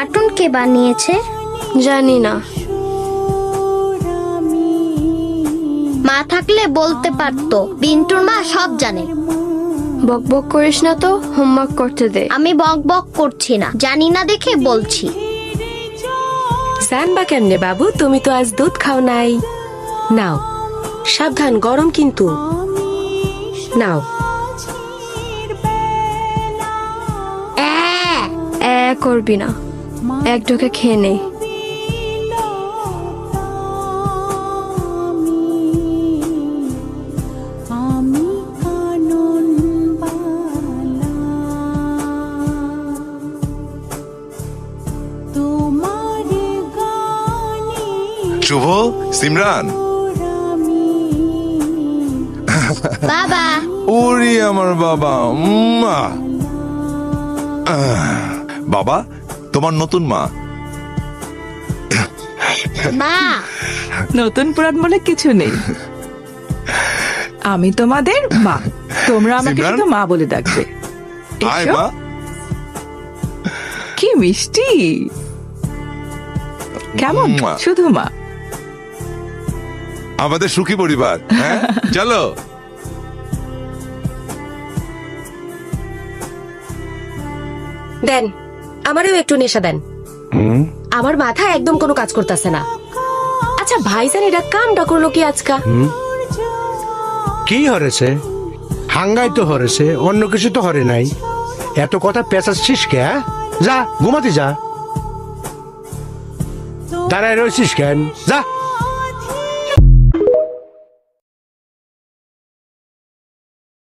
Cartoon কে বানিয়েছে? জানি না। মা থাকলে বলতে পারতো, বিন্টুর মা সব জানে। বক বক করিস না তো, হোমওয়ার্ক করতে দে। আমি বক বক করছি না, জানি না দেখে বলছি। স্যান বা কেমনে বাবু, তুমি তো আজ দুধ খাও নাই। নাও, সাবধান, গরম কিন্তু। নাও। করবি না, এক ঢোকে খেয়ে নে। শুভ, সিমরান, বাবা ওরে আমার বাবা, মা। বাবা, তোমার নতুন মা। মা নতুন পুরান বলে কিছু নেই, আমি তোমাদের মা, তোমরা আমাকে সিমরান? শুধু মা বলে ডাকবে। আয় এসো। মা। কি মিষ্টি, কেমন মুয়া। শুধু মা। আমাদের সুখী পরিবার। হ্যাঁ, চলো। দেন, আমারও একটু নেশা দেন। আমার মাথা একদম কোনো কাজ করতেছে না। আচ্ছা ভাইজান, এটা কামটা করলো কি আজকা? কি হরেছে? হাঙ্গাই তো হরেছে, অন্য কিছু তো হরে নাই। এত কথা পেঁচাচ্ছিস কে? যা ঘুমাতে যা। দাঁড়ায় রয়েছিস কেন? যা।